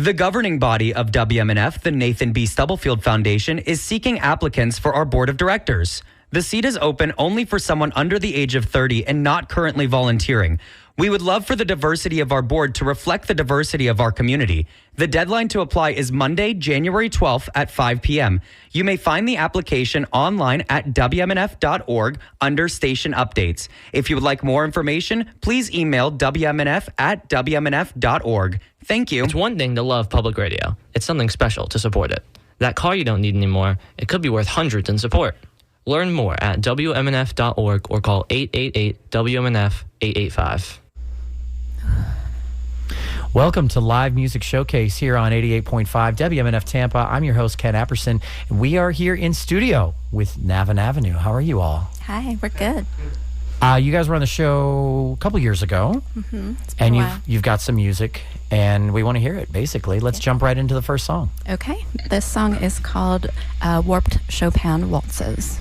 The governing body of WMNF, the Nathan B. Stubblefield Foundation, is seeking applicants for our board of directors. The seat is open only for someone under the age of 30 and not currently volunteering. We would love for the diversity of our board to reflect the diversity of our community. The deadline to apply is Monday, January 12th at 5 p.m. You may find the application online at WMNF.org under station updates. If you would like more information, please email WMNF@WMNF.org. Thank you. It's one thing to love public radio. It's something special to support it. That car you don't need anymore, it could be worth hundreds in support. Learn more at WMNF.org or call 888-WMNF-885. Welcome to Live Music Showcase here on 88.5 WMNF Tampa. I'm your host, Ken Apperson. We are here in studio with Navin Avenue. How are you all? Hi, we're good. You guys were on the show a couple years ago, and you've got some music, and we want to hear it, basically. Let's jump right into the first song. Okay. This song is called Warped Chopin Waltzes.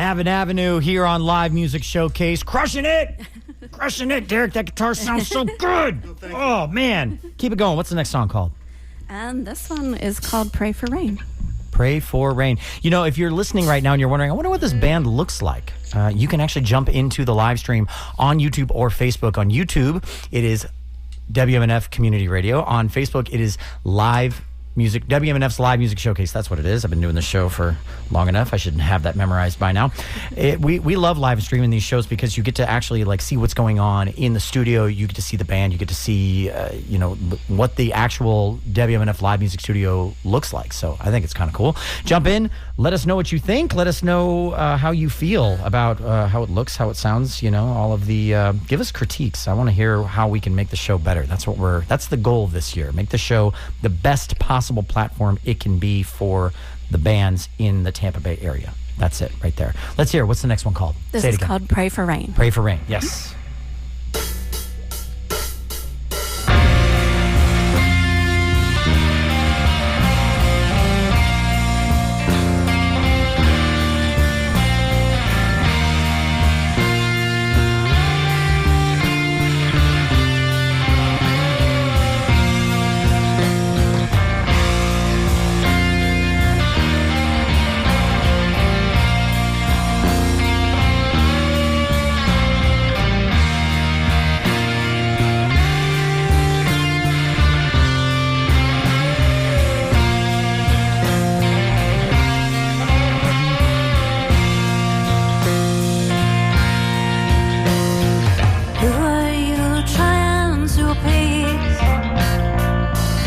Navin Avenue here on Live Music Showcase. Crushing it! Crushing it, Derek. That guitar sounds so good. Oh, man. Keep it going. What's the next song called? And this one is called Pray for Rain. Pray for Rain. You know, if you're listening right now and you're wondering, I wonder what this band looks like, you can actually jump into the live stream on YouTube or Facebook. On YouTube, it is WMNF Community Radio. On Facebook, it is Live Music, WMNF's Live Music Showcase. That's what it is. I've been doing the show for long enough. I should have that memorized by now. We love live streaming these shows because you get to actually like see what's going on in the studio. You get to see the band. You get to see, what the actual WMNF Live Music Studio looks like. So I think it's kind of cool. Jump in. Let us know what you think. Let us know how you feel about how it looks, how it sounds. All of the give us critiques. I want to hear how we can make the show better. That's the goal this year. Make the show the best possible platform it can be for the bands in the Tampa Bay area. That's it right there. Let's hear. What's the next one called? This is called Pray for Rain. Pray for Rain. Yes.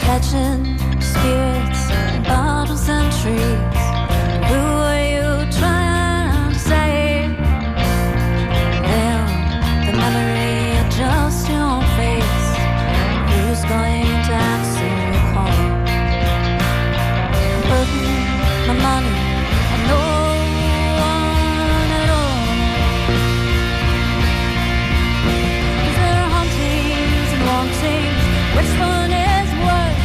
Catching spirits, bottles and trees. Who are you trying to save? Them, the memory of just your own face. Who's going to answer your call? I'm putting my money on no one at all. 'Cause there are hauntings and wantings. Which one is worse?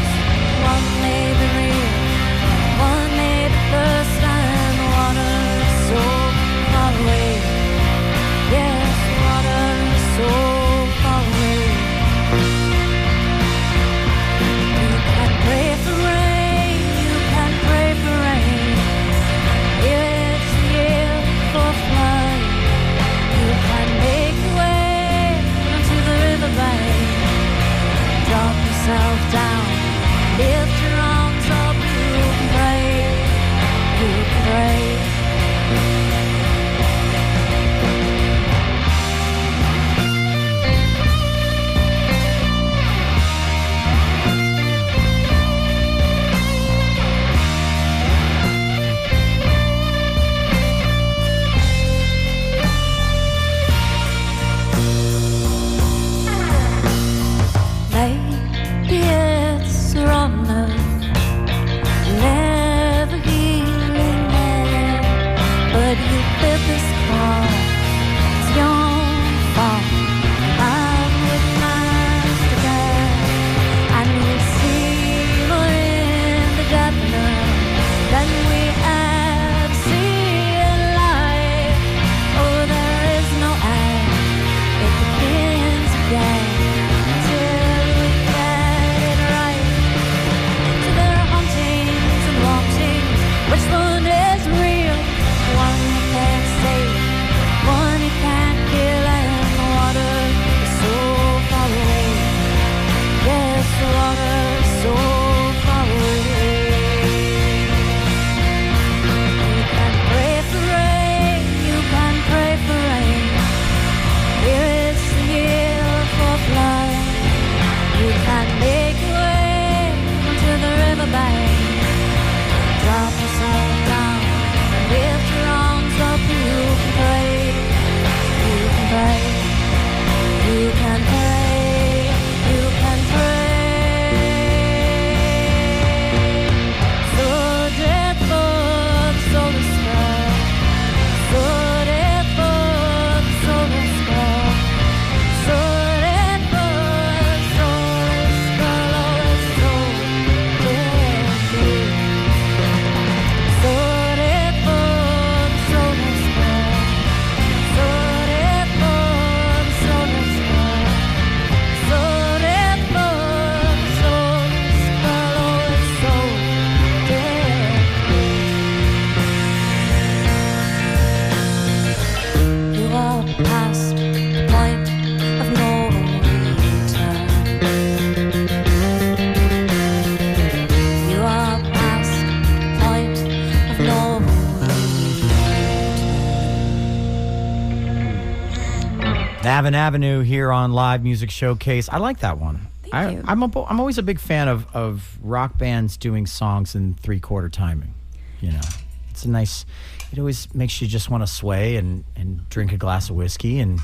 Navin Avenue here on Live Music Showcase. I like that one. Thank you. I'm always a big fan of rock bands doing songs in 3/4 timing. You know, it's a nice. It always makes you just want to sway and drink a glass of whiskey and.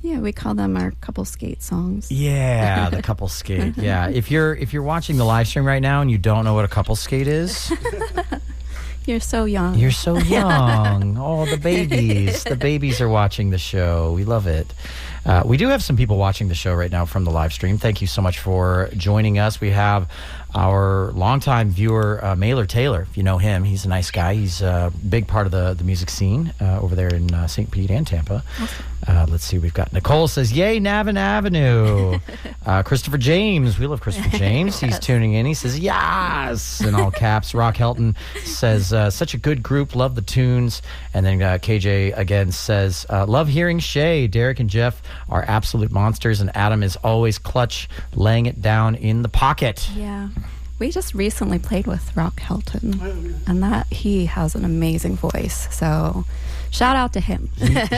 Yeah, we call them our couple skate songs. Yeah, the couple skate. Yeah, if you're watching the live stream right now and you don't know what a couple skate is, You're so young. you're so young. Oh, the babies! The babies are watching the show. We love it. We do have some people watching the show right now from the live stream. Thank you so much for joining us. We have our longtime viewer, Mailer Taylor. If you know him, he's a nice guy. He's a big part of the music scene over there in St. Pete and Tampa. Let's see. We've got Nicole says, "Yay, Navin Avenue." Christopher James. We love Christopher James. He's tuning in. He says, "Yes," in all caps. Rock Helton says, "Such a good group. Love the tunes." And then KJ again says, "Love hearing Shay. Derek and Jeff are absolute monsters, and Adam is always clutch, laying it down in the pocket." Yeah. We just recently played with Rock Helton, and that he has an amazing voice. So, shout out to him.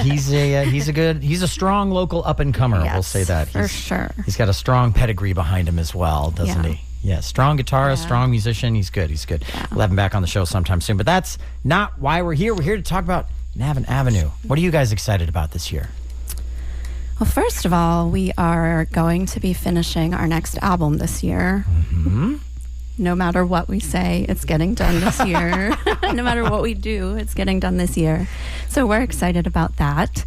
He's a strong local up and comer. Yes, We'll say that for sure. He's got a strong pedigree behind him as well, doesn't Yeah. he? Yeah, strong guitarist, Yeah. strong musician. He's good. Yeah. We'll have him back on the show sometime soon. But that's not why we're here. We're here to talk about Navin Avenue. What are you guys excited about this year? Well, first of all, we are going to be finishing our next album this year. Mm-hmm. No matter what we say, it's getting done this year. No matter what we do, it's getting done this year. So we're excited about that.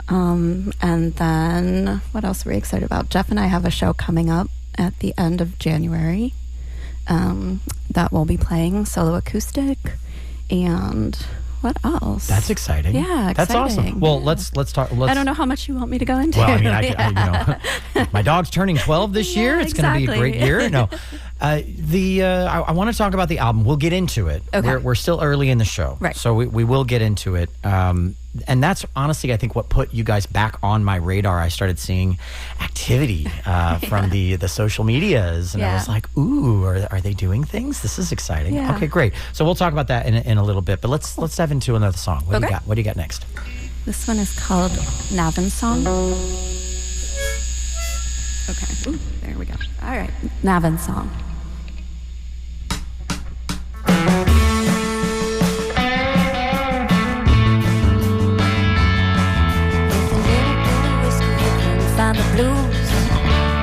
And then what else are we excited about? Jeff and I have a show coming up at the end of January that we'll be playing solo acoustic. And what else? That's exciting. Yeah, That's awesome. exciting. Well, let's talk. I don't know how much you want me to go into. Well, I mean, Yeah. my dog's turning 12 this year. Yeah, It's going to be a great exactly. year. No, I want to talk about the album. We'll get into it. Okay. We're still early in the show, Right. So we will get into it. And that's honestly, I think, what put you guys back on my radar. I started seeing activity from the social medias, and I Yeah. was like, "Ooh, are they doing things? This is exciting." Yeah. Okay, great. So we'll talk about that in a little bit. But let's dive into another song. What do you Okay. got? What do you got next? This one is called Navin Song. Okay. Ooh, there we go. All right. Navin Song. Find the blues.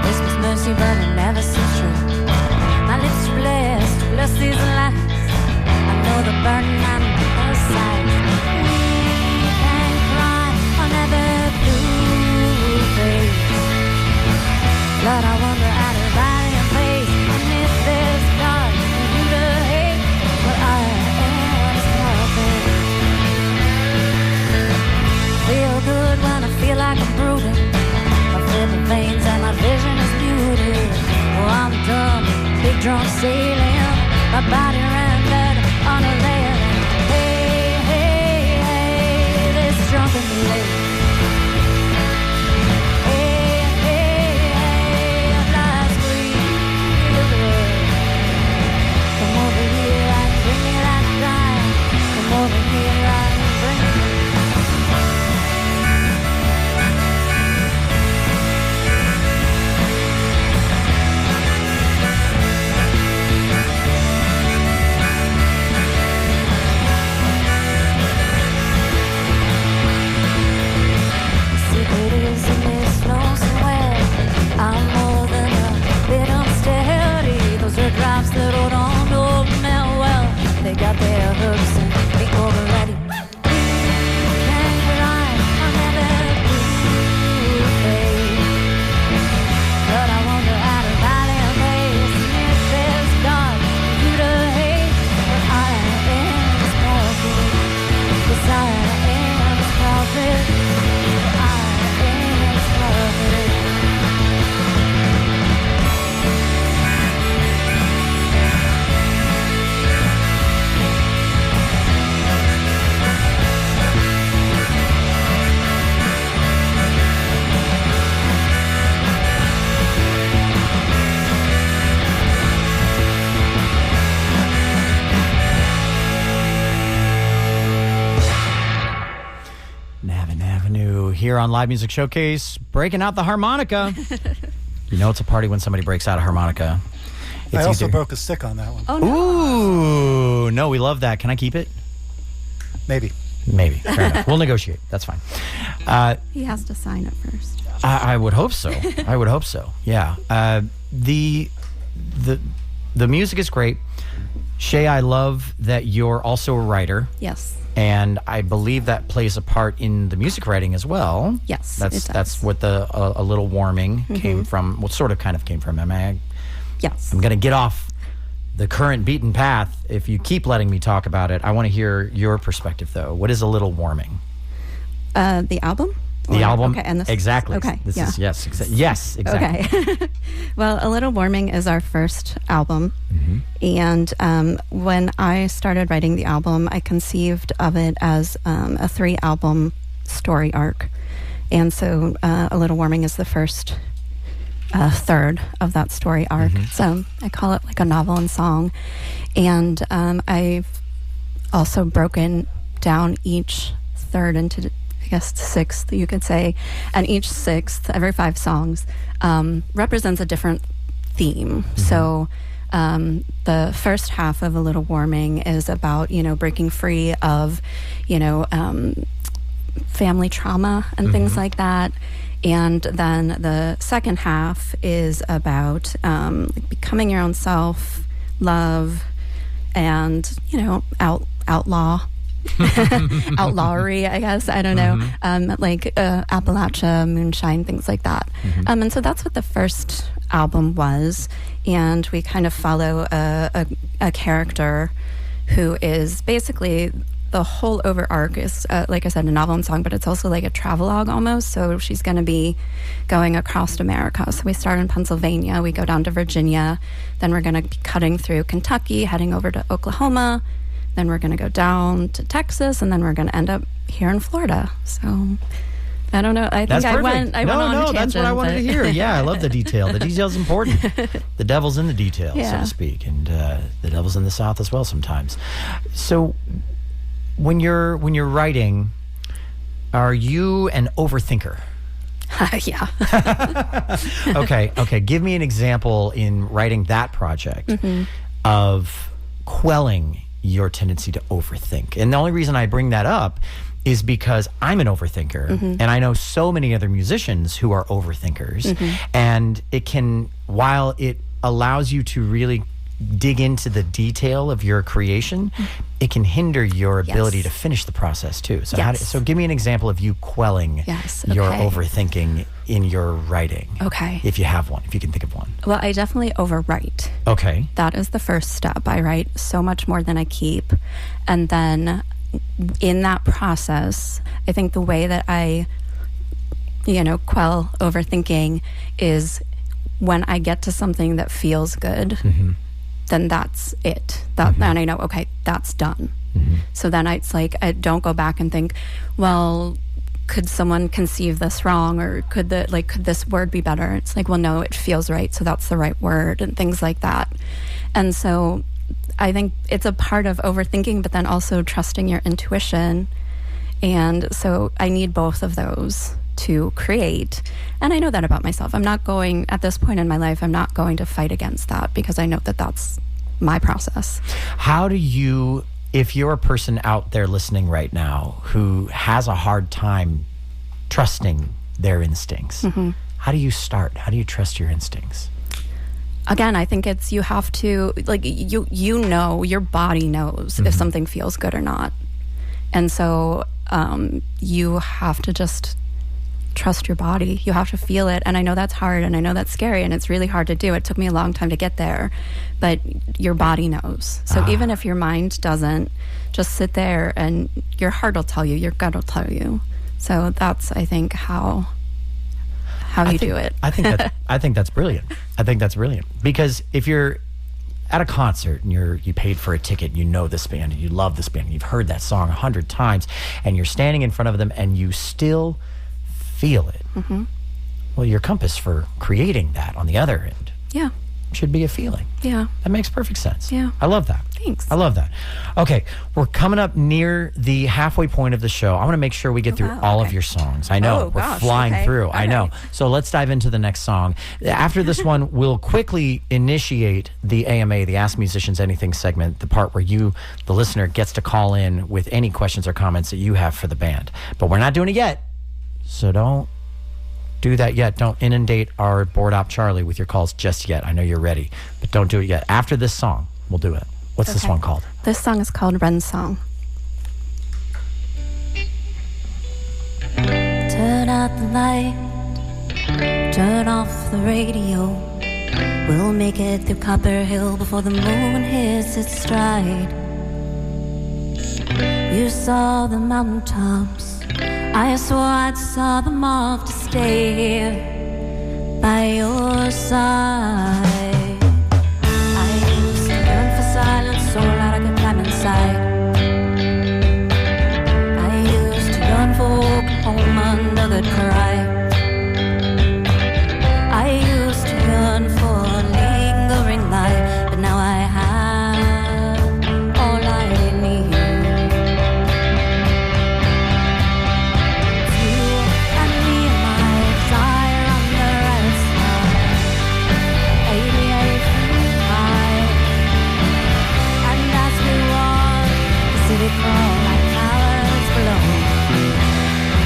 This was mercy, but it never seems true. My lips are blessed, bless these lights. I know the burden on the side. We can cry on every blue face. Lord, I wonder out of body and face. And if there's God for you to hate, but I am perfect. Feel good when I feel like I'm brooding. The veins and my vision is muted. Oh, I'm dumb, big drunk sailing. My body rendered on a railing. Hey, hey, hey, this drunken lady. Hey, hey, hey, life's sweet. Come over here and bring me that dime. Come over here and bring me. here on Live Music Showcase, breaking out the harmonica. You know it's a party when somebody breaks out a harmonica. I also broke a stick on that one. Oh, no. Ooh, no, we love that. Can I keep it? Maybe. Fair enough. We'll negotiate. That's fine. He has to sign it first. I would hope so. Yeah. The music is great. Shay, I love that you're also a writer. Yes. And I believe that plays a part in the music writing as well. Yes, That's what the A Little Warming came from. Well, sort of kind of came from. Yes. I'm going to get off the current beaten path. If you keep letting me talk about it, I want to hear your perspective, though. What is A Little Warming? The album? The album? Okay, and this, exactly. Okay. This yeah. is, yes, exactly. Okay. Well, A Little Warming is our first album. And when I started writing the album, I conceived of it as a 3-album story arc. And so A Little Warming is the first third of that story arc. So I call it like a novel and song. And I've also broken down each third into, I guess, sixth, you could say. And each sixth, every 5 songs, represents a different theme. So the first half of A Little Warming is about, breaking free of, family trauma and things like that. And then the second half is about becoming your own self, love, and, outlawry, I guess. I don't know. Appalachia, moonshine, things like that. And so that's what the first album was. And we kind of follow a character who is basically, the whole over arc is, like I said, a novel and song, but it's also like a travelogue almost. So she's going to be going across America. So we start in Pennsylvania, we go down to Virginia, then we're going to be cutting through Kentucky, heading over to Oklahoma, then we're going to go down to Texas, and then we're going to end up here in Florida. So I don't know. I think I went on a tangent. That's what I wanted to hear. Yeah, I love the detail. The detail's important. The devil's in the detail, so to speak, and the devil's in the South as well sometimes. So when you're writing, are you an overthinker? Yeah. Okay. Give me an example in writing that project of quelling your tendency to overthink. And the only reason I bring that up is because I'm an overthinker, and I know so many other musicians who are overthinkers, and it can, while it allows you to really dig into the detail of your creation, it can hinder your ability to finish the process too. So so give me an example of you quelling your overthinking in your writing. Okay. If you have one, if you can think of one. Well, I definitely overwrite. Okay. That is the first step. I write so much more than I keep. And then in that process, I think the way that I, quell overthinking is when I get to something that feels good, then that's it. Then I know, okay, that's done. So then it's like, I don't go back and think, well, could someone conceive this wrong, or could this word be better? It's like, well, no, it feels right, so that's the right word, and things like that. And so I think it's a part of overthinking, but then also trusting your intuition. And so I need both of those to create. And I know that about myself. I'm not going, at this point in my life, I'm not going to fight against that, because I know that that's my process. How do you, if you're a person out there listening right now who has a hard time trusting their instincts, how do you start? How do you trust your instincts? Again, I think it's, you have to, your body knows if something feels good or not. And so you have to just trust your body. You have to feel it. And I know that's hard, and I know that's scary, and it's really hard to do. It took me a long time to get there, but your body knows. So even if your mind doesn't, just sit there and your heart will tell you, your gut will tell you. So that's, I think, how you do it. I think that's brilliant. I think that's brilliant, because if you're at a concert and you paid for a ticket, and you know this band and you love this band and you've heard that song 100 times, and you're standing in front of them and you still feel it. Well, your compass for creating that on the other end should be a feeling. Yeah. That makes perfect sense. Yeah. I love that. Thanks. I love that. Okay, we're coming up near the halfway point of the show. I want to make sure we get through all of your songs. I know, we're flying through. Okay. I know. So let's dive into the next song. After this one, we'll quickly initiate the AMA, the Ask Musicians Anything segment, the part where you, the listener, gets to call in with any questions or comments that you have for the band. But we're not doing it yet, so don't do that yet. Don't inundate our board op Charlie with your calls just yet. I know you're ready, but don't do it yet. After this song, we'll do it. What's this one called? This song is called Wren's Song. Turn out the light, turn off the radio. We'll make it through Copper Hill before the moon hits its stride. You saw the mountaintops, I swore I'd saw them off to stay here by your side. So loud I could climb inside. I used to yearn for walking home under the cry. I used to yearn for a lingering light, but now I have all I need. It's you and me and my desire under a star, 88 feet high. City crawl like flowers below.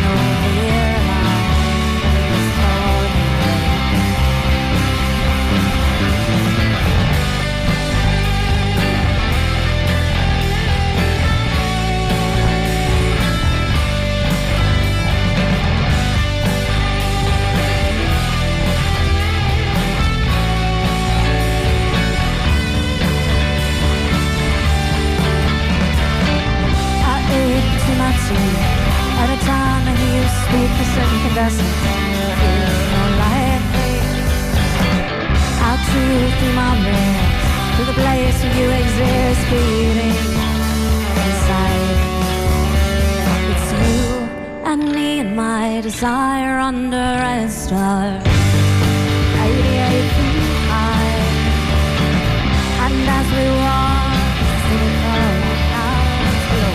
No fear lies for every time I hear you speak a certain incandescent, feels so lightly. Out through my ribs, to the place where you exist, beating inside. It's you and me and my desire under a star, 88 feet high. And as we walk, sitting on the house below.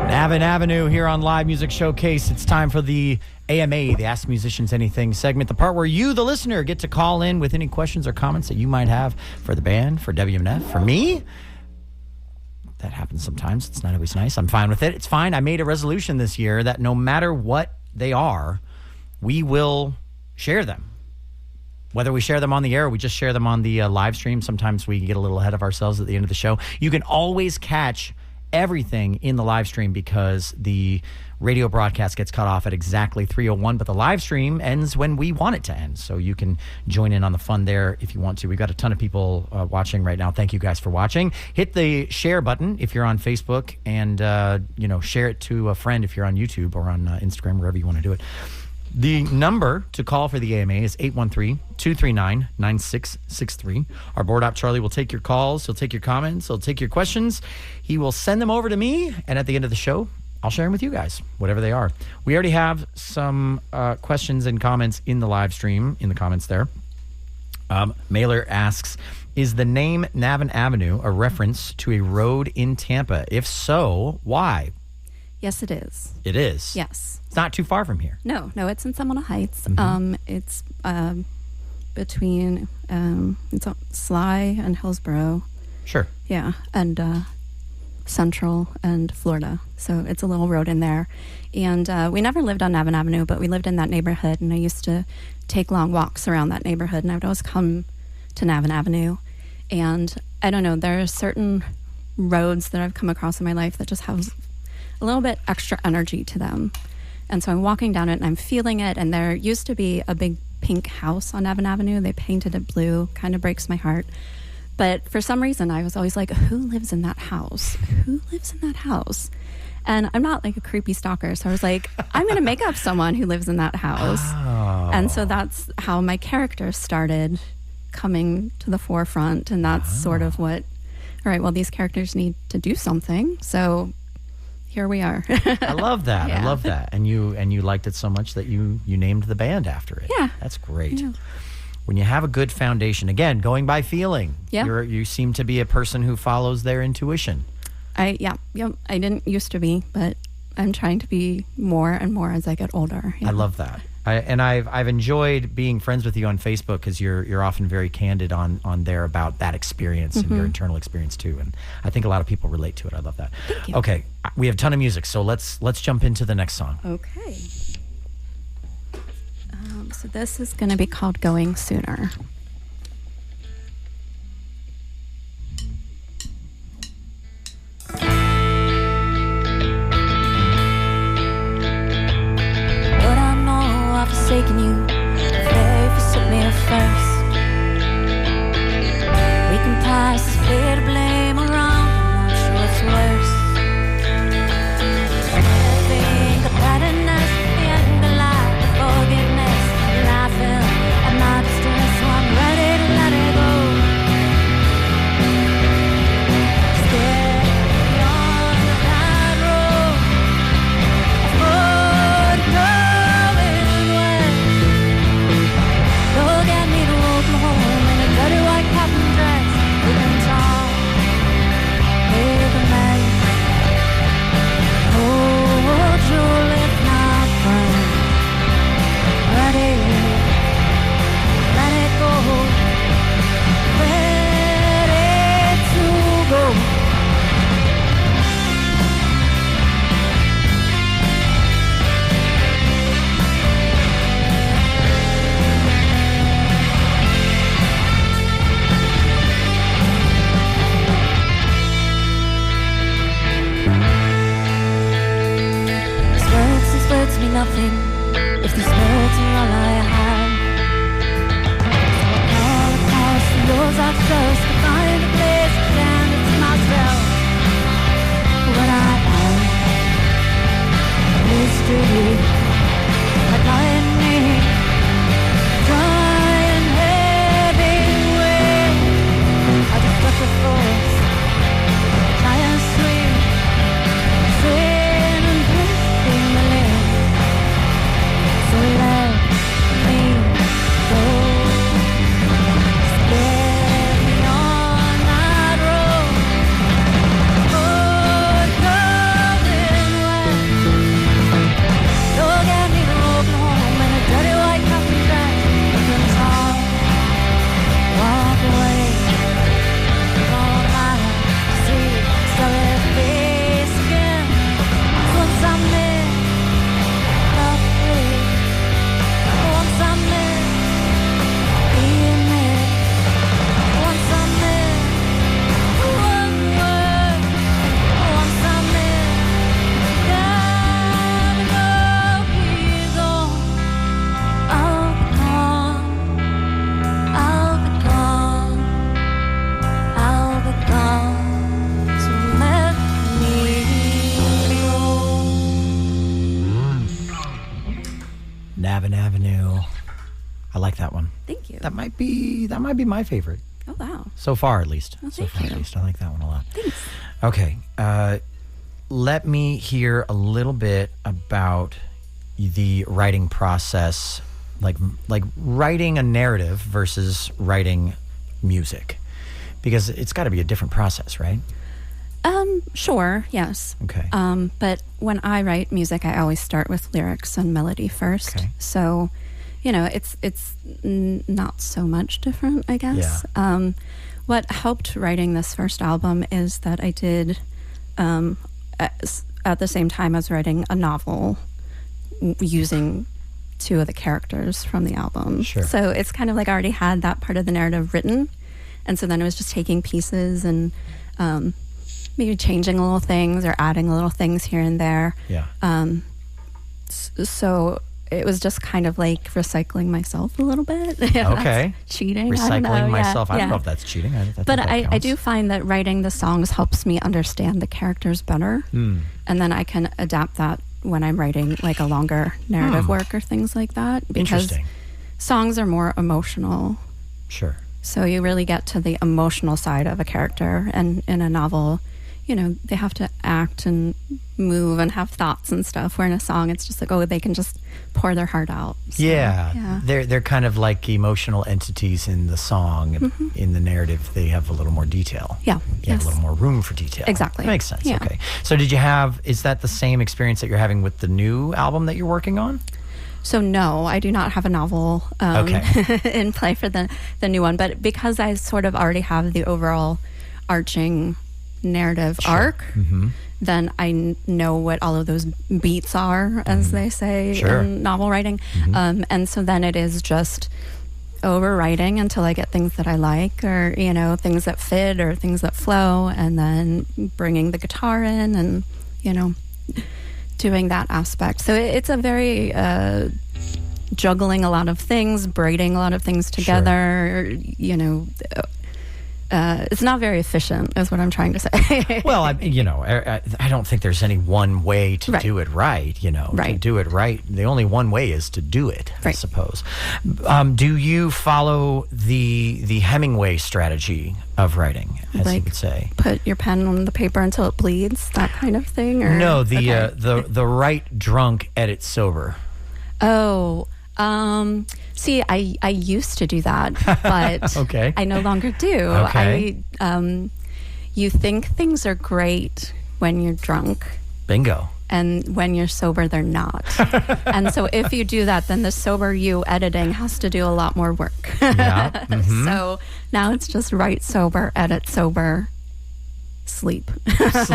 Navin Avenue here on Live Music Showcase. It's time for the AMA, the Ask Musicians Anything segment, the part where you, the listener, get to call in with any questions or comments that you might have for the band, for WMNF, for me. That happens sometimes. It's not always nice. I'm fine with it. It's fine. I made a resolution this year that no matter what they are, we will share them. Whether we share them on the air or we just share them on the live stream, sometimes we get a little ahead of ourselves at the end of the show. You can always catch everything in the live stream because the radio broadcast gets cut off at exactly 3:01, but the live stream ends when we want it to end. So you can join in on the fun there if you want to. We've got a ton of people watching right now. Thank you guys for watching. Hit the share button if you're on Facebook and, share it to a friend if you're on YouTube or on Instagram, wherever you want to do it. The number to call for the AMA is 813-239-9663. Our board op Charlie will take your calls. He'll take your comments. He'll take your questions. He will send them over to me. And at the end of the show, I'll share them with you guys, whatever they are. We already have some questions and comments in the live stream, in the comments there. Mailer asks, is the name Navin Avenue a reference to a road in Tampa? If so, why? Yes, it is. It is? Yes. It's not too far from here. No, it's in Seminole Heights. It's between it's Sly and Hillsborough. Sure. Yeah, and Central and Florida. So it's a little road in there. And we never lived on Navin Avenue, but we lived in that neighborhood. And I used to take long walks around that neighborhood. And I would always come to Navin Avenue. And I don't know, there are certain roads that I've come across in my life that just have a little bit extra energy to them. And so I'm walking down it and I'm feeling it. And there used to be a big pink house on Navin Avenue. They painted it blue, kind of breaks my heart. But for some reason, I was always like, who lives in that house? Who lives in that house? And I'm not like a creepy stalker. So I was like, I'm going to make up someone who lives in that house. Oh. And so that's how my character started coming to the forefront. And that's sort of what, all right, well, these characters need to do something. So here we are. I love that. Yeah. I love that. And you liked it so much that you named the band after it. Yeah. That's great. Yeah. When you have a good foundation, again, going by feeling, Yeah. you seem to be a person who follows their intuition. I didn't used to be, but I'm trying to be more and more as I get older. Yeah. I love that. I've enjoyed being friends with you on Facebook because you're often very candid on there about that experience and your internal experience too. And I think a lot of people relate to it. I love that. Thank you. Okay, we have a ton of music, so let's jump into the next song. Okay. So this is going to be called Going Sooner. But I know I've forsaken you. Very forsook me at first. We can pass this fear to blame around. I'm not sure it's worse. I think the bitterness, the anger, like the forgiveness, laughing at my distress, so I'm ready to let it go. Scared beyond the bad road. Look at me to walk home in a dirty white cotton dress, looking tall, with a mask. Oh, Juliet, my friend, ready, let it go, ready to go. These words mean nothing if these words are all I have. So I call across the doors I trust to find a place to stand to myself. What I am, a mystery, like lightning, dry and heavy wind. I just touch a force, giant swing, sin and drifting the land. So let me go. Scared me on that road. Oh, going west. Look at me walking home in a dirty white cotton dress, looking tall. Walk away. All my see, sorry face again. Once I'm in, love free. Once I'm in, being in. Once I'm in, one word. Once I'm in, gotta go. He's on. I'll be gone. I'll be gone. I'll be gone. So let me go. Navin Avenue. I like that one. Thank you. That might be my favorite Oh, wow. so far, at least. Oh, so thank far, you. at least, I like that one a lot. Thanks. Okay, let me hear a little bit about the writing process, like writing a narrative versus writing music, because it's got to be a different process, right? Sure, yes. Okay. But when I write music, I always start with lyrics and melody first. Okay. So, it's not so much different, I guess. Yeah. What helped writing this first album is that I did, at the same time as writing a novel, using two of the characters from the album. Sure. So it's kind of like I already had that part of the narrative written. And so then it was just taking pieces and maybe changing little things or adding little things here and there. Yeah. So it was just kind of like recycling myself a little bit. Okay. Cheating. Recycling myself. I don't Yeah. know if that's cheating. But I do find that writing the songs helps me understand the characters better. And then I can adapt that when I'm writing like a longer narrative work or things like that. Because Interesting. songs are more emotional. Sure. So you really get to the emotional side of a character. And in a novel, they have to act and move and have thoughts and stuff. Where in a song, it's just like, they can just pour their heart out. So, yeah. They're kind of like emotional entities in the song. In the narrative, they have a little more detail. Yeah. You have a little more room for detail. Exactly. That makes sense. Yeah. Okay. So is that the same experience that you're having with the new album that you're working on? So no, I do not have a novel in play for the new one. But because I sort of already have the overall arching narrative arc, then I know what all of those beats are, as they say in novel writing. And so then it is just overwriting until I get things that I like, or things that fit or things that flow, and then bringing the guitar in and doing that aspect. So it's a very juggling a lot of things, braiding a lot of things together. It's not very efficient, is what I'm trying to say. Well, I don't think there's any one way to do it right. To do it right, the only one way is to do it. I suppose. Do you follow the Hemingway strategy of writing, as you would say? Put your pen on the paper until it bleeds, that kind of thing? Or? No, the write drunk, edit sober. Oh. See, I used to do that, but Okay. I no longer do. Okay. You think things are great when you're drunk. Bingo. And when you're sober, they're not. And so if you do that, then the sober you editing has to do a lot more work. Yeah. So now it's just write sober, edit sober, sleep. That's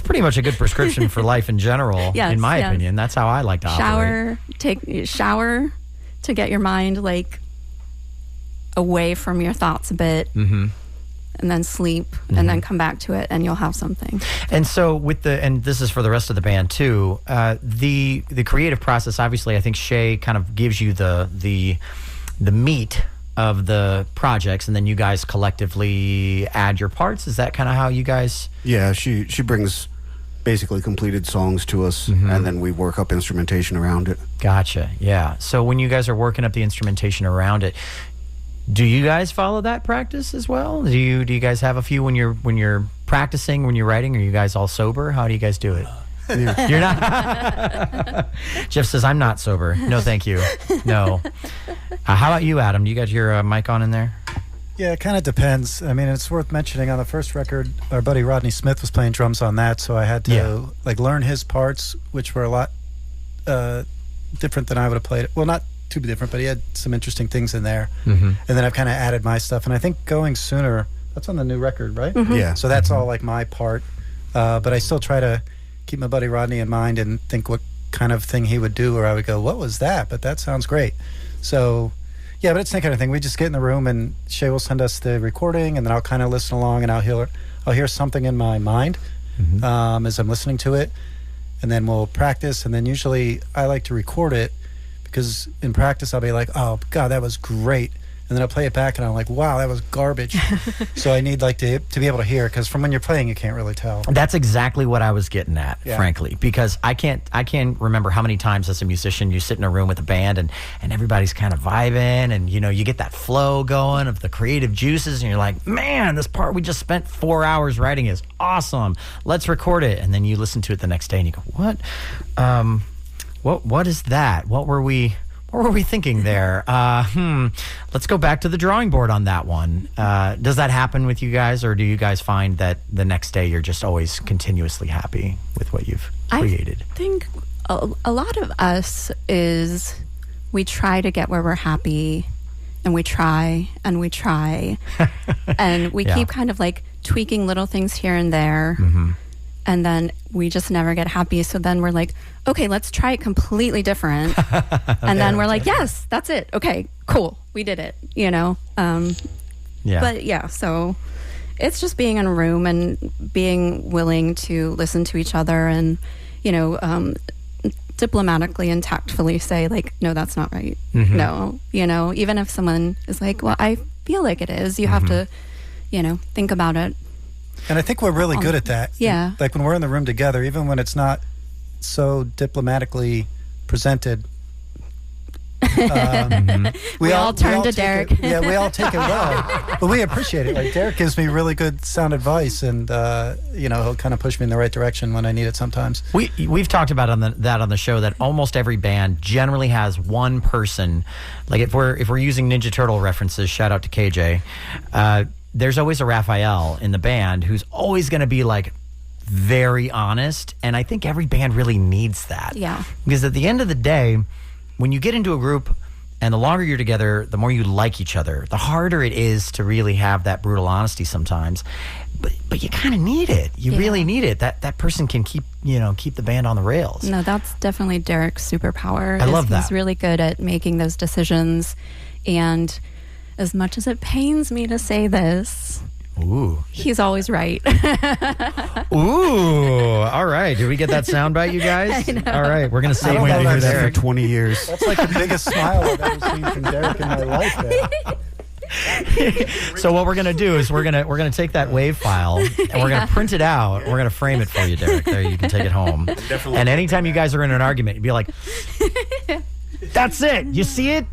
pretty much a good prescription for life in general. Yes, in my opinion, that's how I like to operate. Take shower to get your mind like away from your thoughts a bit, and then sleep, and then come back to it, and you'll have something. And so and this is for the rest of the band too. The creative process, obviously, I think Shay kind of gives you the meat of the projects, and then you guys collectively add your parts. Is that kind of how you guys? Yeah, she brings basically completed songs to us, and then we work up instrumentation around it. Gotcha. Yeah. So when you guys are working up the instrumentation around it, do you guys follow that practice as well? Do you guys have a few when you're practicing, when you're writing? Are you guys all sober? How do you guys do it? Yeah. You're not. Jeff says, I'm not sober. No, thank you. No. How about you, Adam? Do you got your mic on in there? Yeah, it kind of depends. I mean, it's worth mentioning on the first record, our buddy Rodney Smith was playing drums on that, so I had to learn his parts, which were a lot different than I would have played it. Well, not too different, but he had some interesting things in there. And then I've kind of added my stuff, and I think Going Sooner, that's on the new record, right? Yeah. So that's all like my part, but I still try to keep my buddy Rodney in mind and think what kind of thing he would do, or I would go, what was that? But that sounds great. So yeah, but it's that kind of thing. We just get in the room and Shay will send us the recording, and then I'll kind of listen along, and I'll hear something in my mind as I'm listening to it, and then we'll practice. And then usually I like to record it, because in practice I'll be like, oh God, that was great. And then I'll play it back and I'm like, wow, that was garbage. So I need to be able to hear, because from when you're playing, you can't really tell. That's exactly what I was getting at, frankly, because I can't remember how many times as a musician you sit in a room with a band and everybody's kind of vibing, and you get that flow going of the creative juices, and you're like, man, this part we just spent 4 hours writing is awesome. Let's record it. And then you listen to it the next day and you go, what is that? What What were we thinking there? Let's go back to the drawing board on that one. Does that happen with you guys, or do you guys find that the next day you're just always continuously happy with what you've created? I think a lot of us is we try to get where we're happy, and we try and we try, and we keep kind of like tweaking little things here and there. And then we just never get happy. So then we're like, okay, let's try it completely different. And then we're like, yes, that's it. Okay, cool. We did it, you know? But yeah, so it's just being in a room and being willing to listen to each other and, you know, diplomatically and tactfully say like, no, that's not right. No, you know, even if someone is like, well, I feel like it is, you have to, you know, think about it. And I think we're really good at that. Yeah. Like when we're in the room together, even when it's not so diplomatically presented, we all turn to Derek. We all take it well. But we appreciate it. Like Derek gives me really good sound advice, and you know, he'll kind of push me in the right direction when I need it sometimes. We've talked about that on the show, that almost every band generally has one person. Like if we're using Ninja Turtle references, shout out to KJ. There's always a Raphael in the band who's always going to be like very honest, and I think every band really needs that. Yeah. Because at the end of the day, when you get into a group and the longer you're together, the more you like each other, the harder it is to really have that brutal honesty sometimes. But you kind of need it. You really need it. That person can keep the band on the rails. No, that's definitely Derek's superpower. I love that. He's really good at making those decisions, and as much as it pains me to say this, he's always right. Ooh, all right. Did we get that soundbite, you guys? All right, we're going to segue I've into heard that Derek. for 20 years. That's like the biggest smile I've ever seen from Derek in my life. So what we're going to do is we're going to take that WAV file and we're going to print it out. We're going to frame it for you, Derek. There, you can take it home. Definitely. And anytime you guys are in an argument, you'd be like, "That's it. You see it?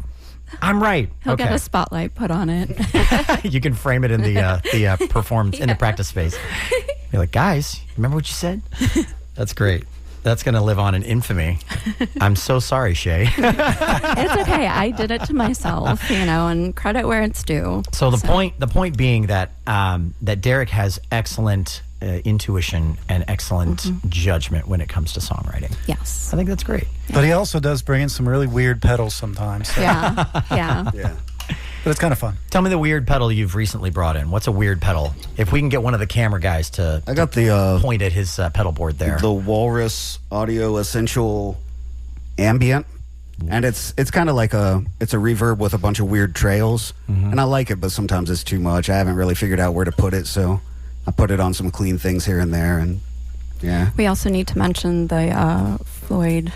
I'm right." He'll get a spotlight put on it. You can frame it in the performance in the practice space. Be like, "Guys, remember what you said?" That's great. That's going to live on in infamy. I'm so sorry, Shay. It's okay. I did it to myself, you know, and credit where it's due. So the point being that that Derek has excellent intuition and excellent judgment when it comes to songwriting. Yes. I think that's great. But he also does bring in some really weird pedals sometimes. So. Yeah. Yeah. But it's kind of fun. Tell me the weird pedal you've recently brought in. What's a weird pedal? If we can get one of the camera guys to I got the point at his pedal board there. The Walrus Audio Essential Ambient. And it's kind of like it's a reverb with a bunch of weird trails. And I like it, but sometimes it's too much. I haven't really figured out where to put it, so I put it on some clean things here and there, and yeah. We also need to mention the Floyd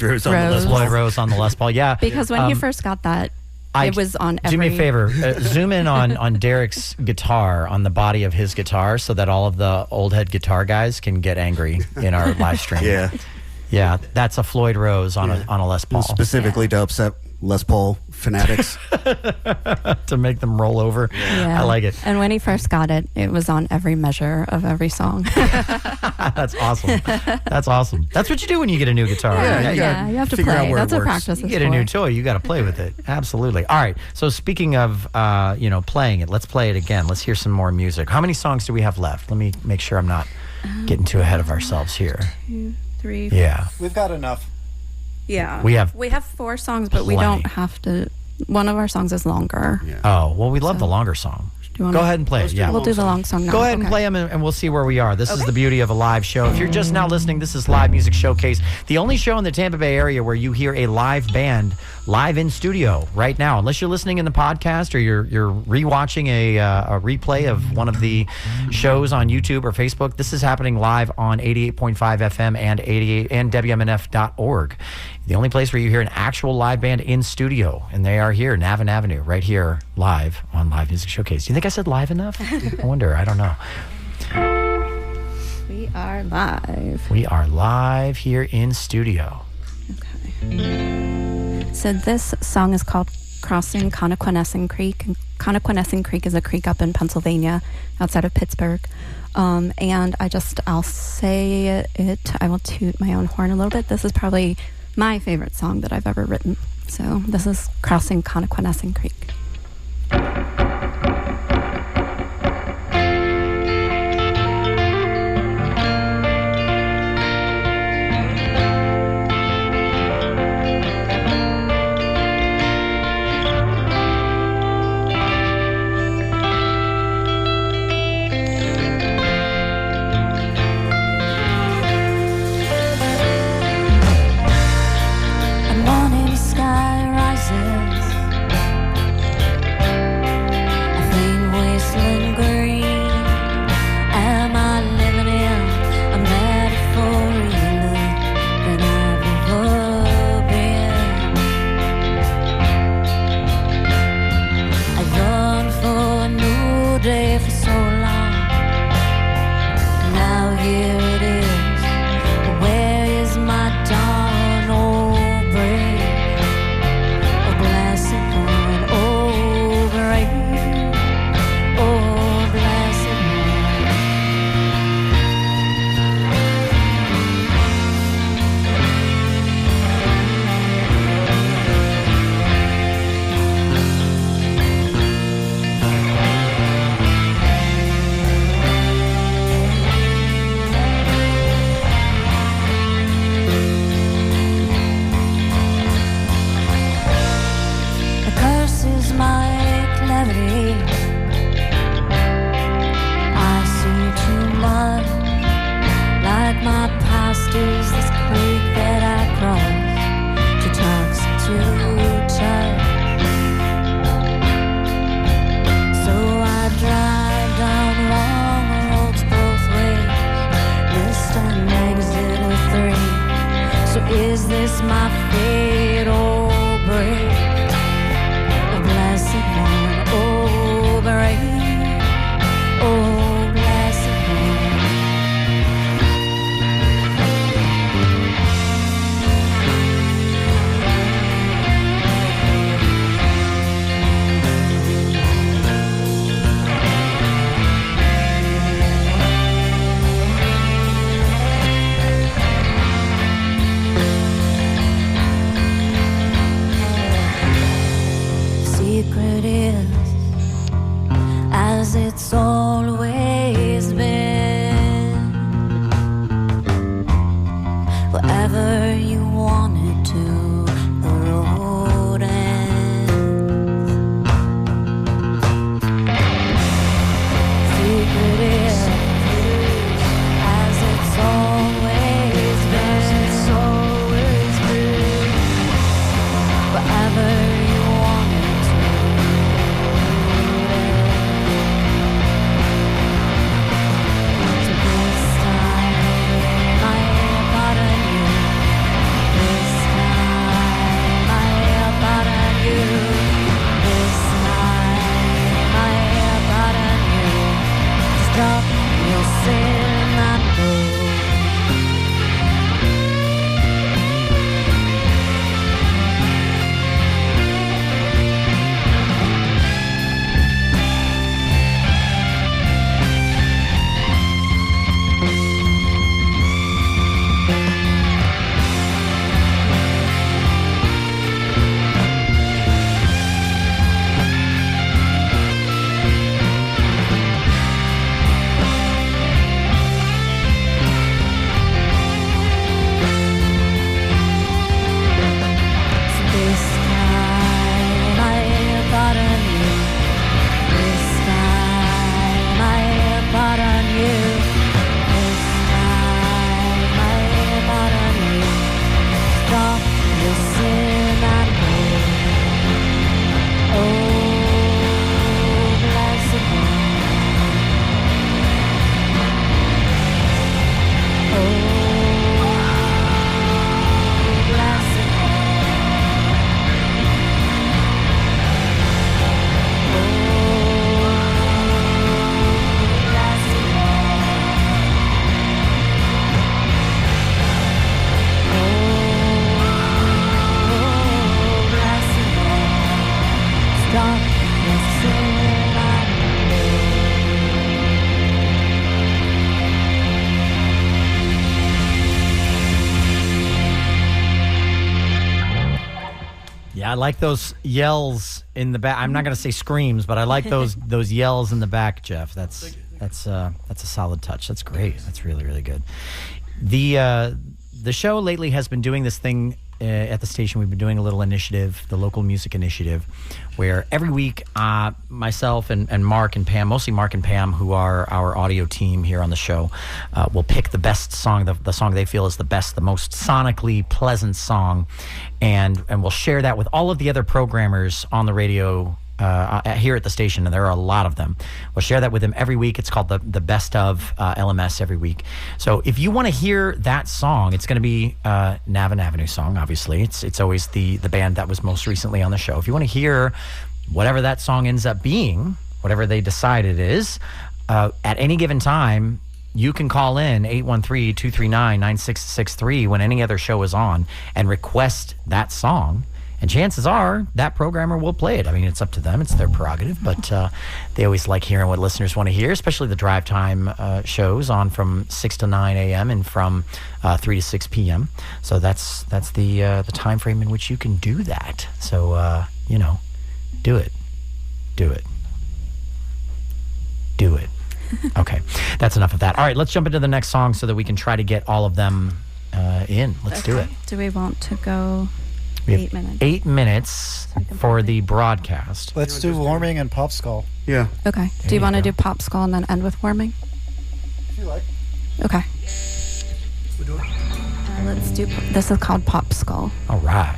Rose on the Les Paul. Floyd Rose on the Les Paul, yeah. Because when he first got that, it was on every... Do me a favor, zoom in on Derek's guitar, on the body of his guitar, so that all of the old head guitar guys can get angry in our live stream. Yeah, that's a Floyd Rose on a Les Paul. Specifically to upset Les Paul fanatics. To make them roll over. Yeah. I like it. And when he first got it, it was on every measure of every song. That's awesome. That's awesome. That's what you do when you get a new guitar. Yeah, you have to figure out play. where it That's what works. practice You is get a for. new toy, you got to play with it. Absolutely. All right. So speaking of, playing it, let's play it again. Let's hear some more music. How many songs do we have left? Let me make sure I'm not getting too ahead of ourselves here. 2, 3. Yeah. We've got enough. Yeah. We have 4 songs, but we plenty. don't have to. One of our songs is longer. Oh, well, we love the longer song. Do you wanna- Go ahead and play it. Yeah. We'll do the long song now. Go ahead and Okay. play them, and we'll see where we are. This is the beauty of a live show. If you're just now listening, this is Live Music Showcase, the only show in the Tampa Bay area where you hear a live band live in studio right now. Unless you're listening in the podcast or you're rewatching a replay of one of the shows on YouTube or Facebook, this is happening live on 88.5 FM and 88 and WMNF.org. The only place where you hear an actual live band in studio, and they are here, Navin Avenue, right here, live on Live Music Showcase. Do you think I said live enough? I wonder. I don't know. We are live. We are live here in studio. Okay. So this song is called Crossing Connoquenessing Creek. And Connoquenessing Creek is a creek up in Pennsylvania, outside of Pittsburgh. And I'll say it, I will toot my own horn a little bit. This is probably my favorite song that I've ever written. So this is crossing Connequanescent Creek. The morning sky rises Yeah, I like those yells in the back. I'm not going to say screams, but I like those yells in the back, Jeff. That's a solid touch. That's great. That's really, really good. The show lately has been doing this thing at the station. We've been doing a little initiative, the local music initiative, where every week myself and Mark and Pam, mostly Mark and Pam, who are our audio team here on the show, will pick the best song, the song they feel is the best, the most sonically pleasant song, and we'll share that with all of the other programmers on the radio here at the station, and there are a lot of them. We'll share that with them every week. It's called the Best of LMS every week. So if you want to hear that song, it's going to be Navin Avenue song, obviously. It's always the band that was most recently on the show. If you want to hear whatever that song ends up being, whatever they decide it is, at any given time, you can call in 813-239-9663 when any other show is on and request that song. And chances are that programmer will play it. I mean, it's up to them. It's their prerogative. But they always like hearing what listeners want to hear, especially the drive time shows on from 6 to 9 a.m. and from 3 to 6 p.m. So that's the time frame in which you can do that. So, do it. Do it. Do it. Okay. That's enough of that. All right, let's jump into the next song so that we can try to get all of them in. Let's do it. Do we want to go... We have 8 minutes. 8 minutes for the broadcast. Let's do warming and pop skull. Yeah. Okay. Do you want to do pop skull and then end with warming? If you like. Okay. Let's do. This is called pop skull. All right.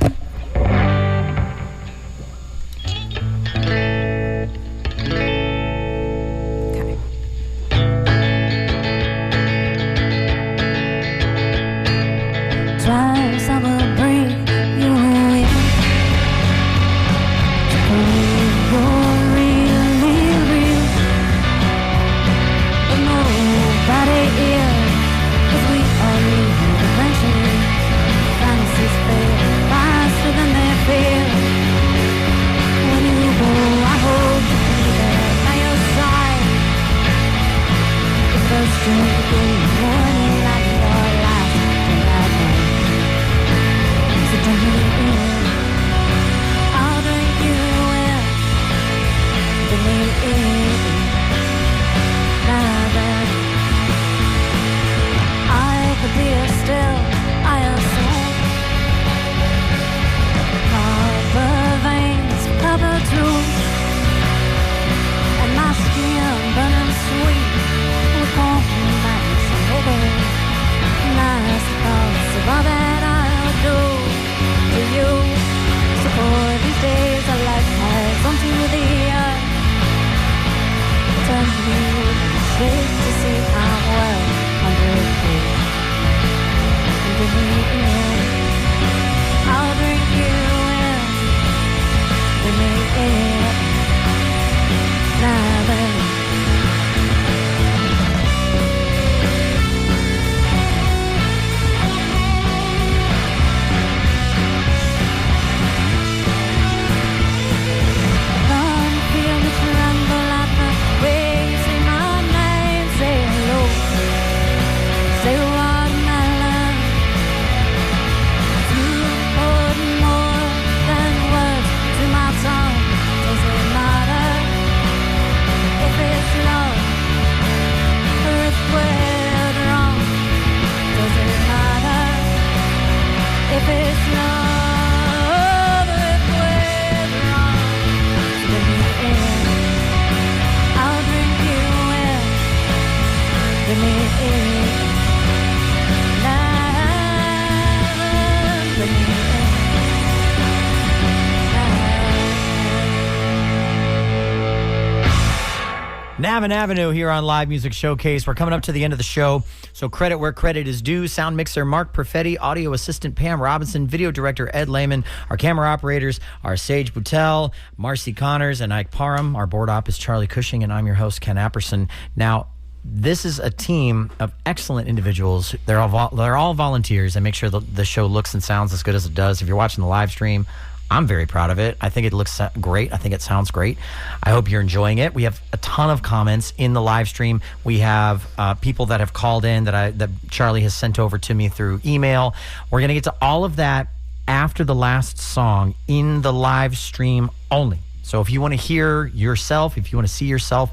Okay. Twice I will bring you in to prove you're really real, but nobody is, 'cause we are living eventually. Fantasies fade faster than they feel. When you go, I hope to be there by your side. The first drink of the morning, like your last tonight. So drink me in, I'll drink you in, drink me in. Now then, I could be a still, I assume. Copper veins, copper tools, and my skin burning sweet with compromise over nice thoughts of all that I would do to you. So for these days our life has onto the earth. Tell me shake to see how well under it. Give me in, I'll drink you in. Give me in, now then. Come feel me tremble at the way you say my name. Say hello, say watermelon. You put more than words to my tongue. Does it matter if it's love or if we're wrong? Does it matter if it's love or if we're wrong? Give me in, I'll drink you in. Give me in, now. Give me in, Navin Avenue here on Live Music Showcase. We're coming up to the end of the show, so credit where credit is due. Sound mixer Mark Perfetti, audio assistant Pam Robinson, video director Ed Lehman, our camera operators are Sage Boutel, Marcy Connors, and Ike Parham. Our board op is Charlie Cushing, and I'm your host, Ken Apperson. Now, this is a team of excellent individuals. They're all volunteers. They make sure the show looks and sounds as good as it does. If you're watching the live stream, I'm very proud of it. I think it looks great. I think it sounds great. I hope you're enjoying it. We have a ton of comments in the live stream. We have people that have called in that Charlie has sent over to me through email. We're going to get to all of that after the last song in the live stream only. So if you want to hear yourself, if you want to see yourself,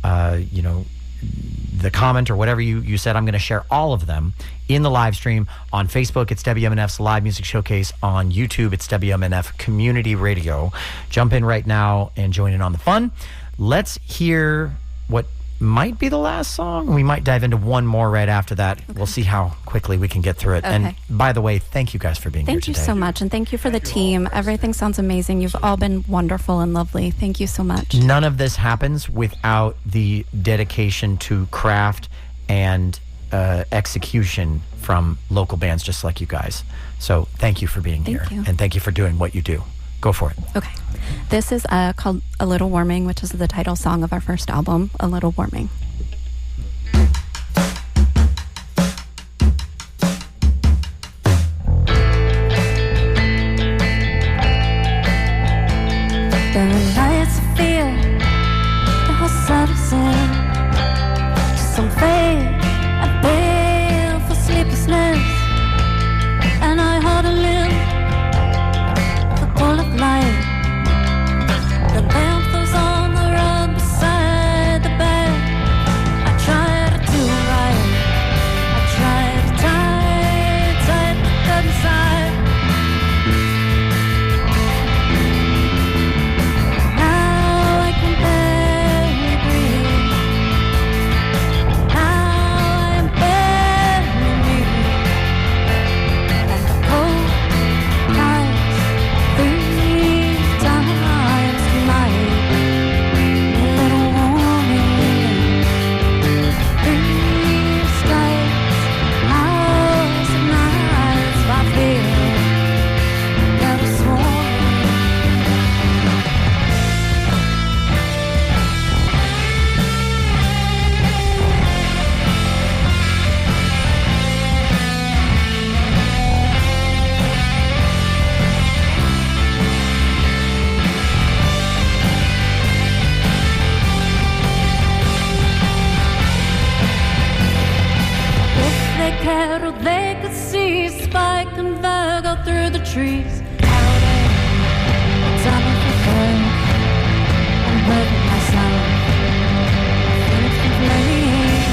the comment or whatever you said, I'm going to share all of them in the live stream. On Facebook, it's WMNF's Live Music Showcase. On YouTube, it's WMNF Community Radio. Jump in right now and join in on the fun. Let's hear what might be the last song. We might dive into one more right after that. Okay. We'll see how quickly we can get through it. Okay. And by the way, thank you guys for being here today. Thank you so much, and thank you for the team. Everything sounds amazing. You've all been wonderful and lovely. Thank you so much. None of this happens without the dedication to craft and execution from local bands just like you guys. So thank you for being here. Thank you. And thank you for doing what you do. Go for it. Okay. This is called A Little Warming, which is the title song of our first album, A Little Warming. There are nights I feel the whole settles in. Some fate I bail for sleeplessness, and I huddle in the cold of night. The lamp goes on the rug beside the bed. I try to do right. I try to tie the curtain side. Now I can barely breathe. Now I am barely me. And the cold nights 3 times tonight. A little warming. 3 skies, hours and nights. I feel that it's warming. If they cared or they could see Spike and Virgo through the trees. Out in time of the bird, I'm hurting myself. I feel it complaining.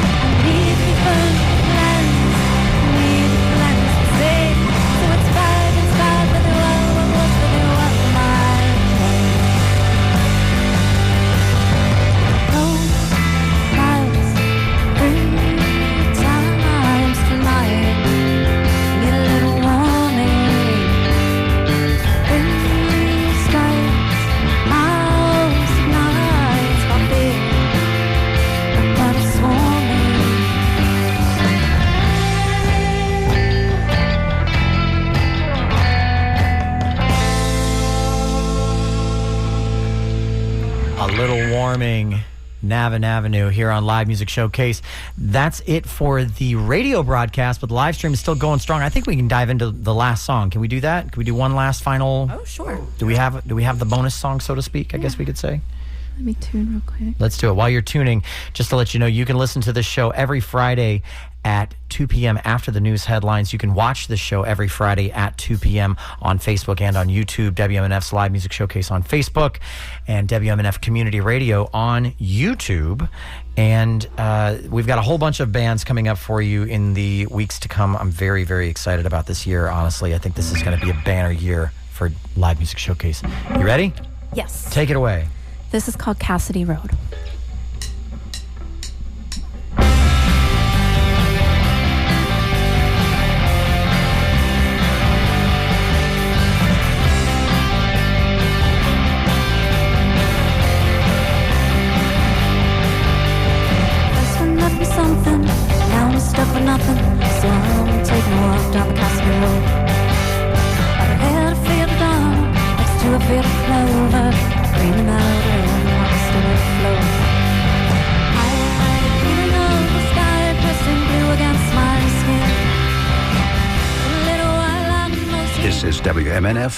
I need to burn the plans. I need the plans to say. So it's bad for the world, and what's for the world, my train. Cold nights, 3 times tonight. Need a little warming. 3 skies, hours and nights. I feel that it's warming. A Little Warming, Navin Avenue here on Live Music Showcase. That's it for the radio broadcast, but the live stream is still going strong. I think we can dive into the last song. Can we do that? Can we do one last final? Oh, sure. Do we have the bonus song, so to speak, I guess we could say? Let me tune real quick. Let's do it. While you're tuning, just to let you know, you can listen to this show every Friday at 2 p.m. after the news headlines. You can watch this show every Friday at 2 p.m. on Facebook and on YouTube. WMNF's Live Music Showcase on Facebook and WMNF Community Radio on YouTube. And we've got a whole bunch of bands coming up for you in the weeks to come. I'm very, very excited about this year, honestly. I think this is going to be a banner year for Live Music Showcase. You ready? Yes. Take it away. This is called Cassidy Road. First one left me something, now I'm stuck with nothing. So I'm taking a walk down the Cassidy Road. Out ahead I feel the dawn, next to a field of clover. Green mountain, water still afloat. I feeling of the sky pressing blue against my skin. A little while I'm most This is WMNF